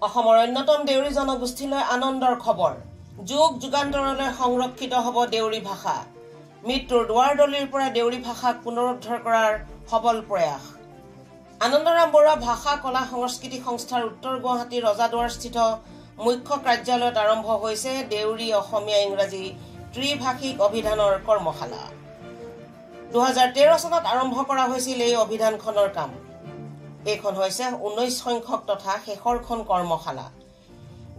অসমৰ অন্যতম দেউৰী জনগোষ্ঠীলৈ আনন্দৰ খবৰ যুগ যুগান্তৰলৈ সংৰক্ষিত হ'ব দেউৰী ভাষা মৃত্যুৰ দুৱাৰদলিৰ পৰা দেউৰী ভাষাক পুনৰুদ্ধাৰ কৰাৰ সবল প্ৰয়াস আনন্দৰাম বৰুৱা ভাষা কলা সংস্কৃতি সংস্থাৰ উত্তৰ গুৱাহাটীৰ ৰজাদুৱাৰস্থিত মুখ্য কাৰ্যালয়ত আৰম্ভ হৈছে দেউৰী অসমীয়া ইংৰাজী ত্ৰিভাষিক অভিধানৰ কৰ্মশালা 2013 চনত আৰম্ভ কৰা হৈছিল এই অভিধানখনৰ কাম এইখন হৈছে 19 সংখ্যক তথা শেষৰখন কৰ্মশালা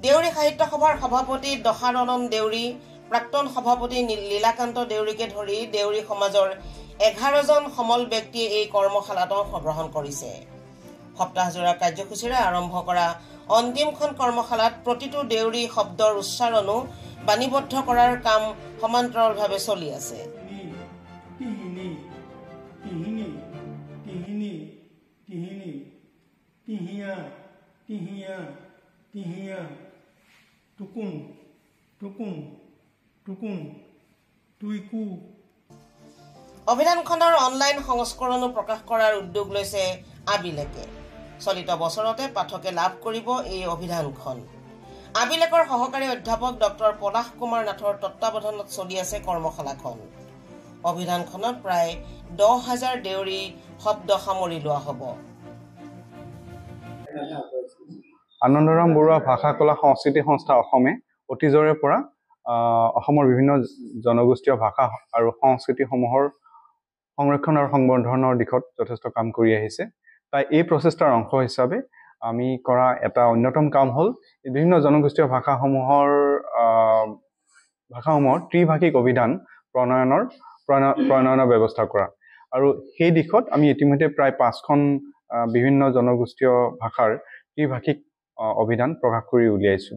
দেউৰী সাহিত্য সভাৰ সভাপতি দশানন দেউৰী প্ৰাক্তন সভাপতি লীলাকান্ত দেউৰীকে ধৰি দেউৰী সমাজৰ 11 জন সমল ব্যক্তিয়ে এই কৰ্মশালাত অংশগ্ৰহণ কৰিছে সপ্তাহজোৰা কাৰ্যসূচীৰে আৰম্ভ কৰা অন্তিমখন কৰ্মশালাত প্ৰতিটো দেউৰী শব্দৰ উচ্চাৰণো বাণীবদ্ধ কৰাৰ কাম সমান্তৰালভাৱে চলি আছে অভিধানখনৰ অনলাইন সংস্কৰণো প্ৰকাশ কৰাৰ উদ্যোগ লৈছে আবিলেকে চলিত বছৰতে পাঠকে লাভ কৰিব এই অভিধানখন আবিলেকৰ সহকাৰী অধ্যাপক ডক্টৰ পলাশ কুমাৰ নাথৰ তত্ত্বাৱধানত চলি আছে কৰ্মশালাখন অভিধানখনত প্ৰায় 10,000 দেউৰী শব্দ সামৰি লোৱা হ'ব আনন্দৰাম বৰুৱা ভাষা কলা সংস্কৃতি সংস্থা অসমে অতীজৰে পৰা অসমৰ বিভিন্ন জনগোষ্ঠীয় ভাষা আৰু সংস্কৃতিসমূহৰ সংৰক্ষণ আৰু সংবৰ্ধনৰ দিশত যথেষ্ট কাম কৰি আহিছে তাই এই প্ৰচেষ্টাৰ অংশ হিচাপে আমি কৰা এটা অন্যতম কাম হ'ল বিভিন্ন জনগোষ্ঠীয় ভাষাসমূহৰ ত্ৰিভাষিক অভিধান প্ৰণয়নৰ ব্যৱস্থা কৰা আৰু সেই দিশত আমি ইতিমধ্যে প্ৰায় 5খন বিভিন্ন জনগোষ্ঠীয় ভাষাৰ ত্ৰিভাষিক অভিধান প্ৰকাশ কৰি উলিয়াইছো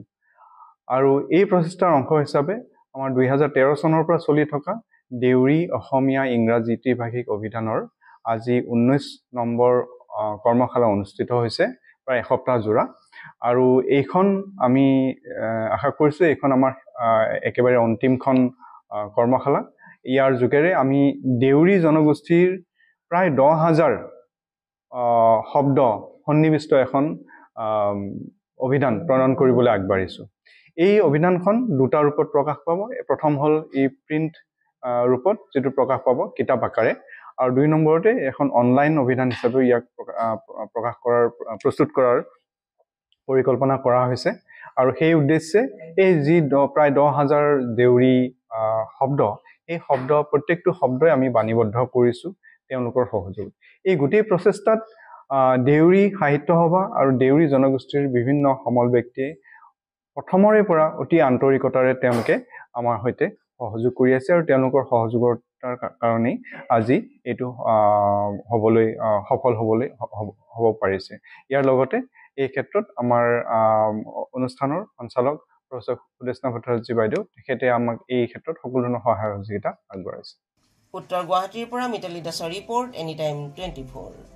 আৰু এই প্ৰচেষ্টাৰ অংশ হিচাপে আমাৰ 2013 চনৰ পৰা চলি থকা দেউৰী অসমীয়া ইংৰাজী ত্ৰিভাষিক অভিধানৰ আজি 19 নম্বৰ কৰ্মশালা অনুষ্ঠিত হৈছে প্ৰায় এসপ্তাহ জোৰা আৰু এইখন আমি আশা কৰিছো এইখন আমাৰ একেবাৰে অন্তিমখন কৰ্মশালা ইয়াৰ যোগেৰে আমি দেউৰী জনগোষ্ঠীৰ প্ৰায় 10,000 শব্দ সন্নিবিষ্ট এখন অভিধান প্ৰণয়ন কৰিবলৈ আগবাঢ়িছো এই অভিধানখন দুটা ৰূপত প্ৰকাশ পাব প্ৰথম হ'ল এই প্ৰিন্ট ৰূপত যেটো প্ৰকাশ পাব কিতাপ আকাৰে আৰু দুই নম্বৰতে এখন অনলাইন অভিধান হিচাপে ইয়াক প্ৰস্তুত কৰাৰ পৰিকল্পনা কৰা হৈছে আৰু সেই উদ্দেশ্যে এই যি প্ৰায় 10,000 দেউৰী শব্দ এই শব্দ প্ৰত্যেকটো শব্দই আমি বাণীবদ্ধ কৰিছো তেওঁলোকৰ সহযোগ এই গোটেই প্ৰচেষ্টাত দেউৰী সাহিত্য সভা আৰু দেউৰী জনগোষ্ঠীৰ বিভিন্ন সমল ব্যক্তিয়ে প্ৰথমৰে পৰা অতি আন্তৰিকতাৰে তেওঁলোকে আমাৰ সৈতে সহযোগ কৰি আছে আৰু তেওঁলোকৰ সহযোগৰ কাৰণে আজি এইটো সফল হ'ব পাৰিছে ইয়াৰ লগতে এই ক্ষেত্ৰত আমাৰ অনুষ্ঠানৰ সঞ্চালক প্ৰফেসৰ সুদেশনা ভট্টাচাৰ্য বাইদেউ তেখেতে আমাক এই ক্ষেত্ৰত সকলো ধৰণৰ সহায় সহযোগিতা আগবঢ়াইছে উত্তৰ গুৱাহাটীৰ পৰা মিতালী দাসৰ ৰিপৰ্ট এনিটাইম 24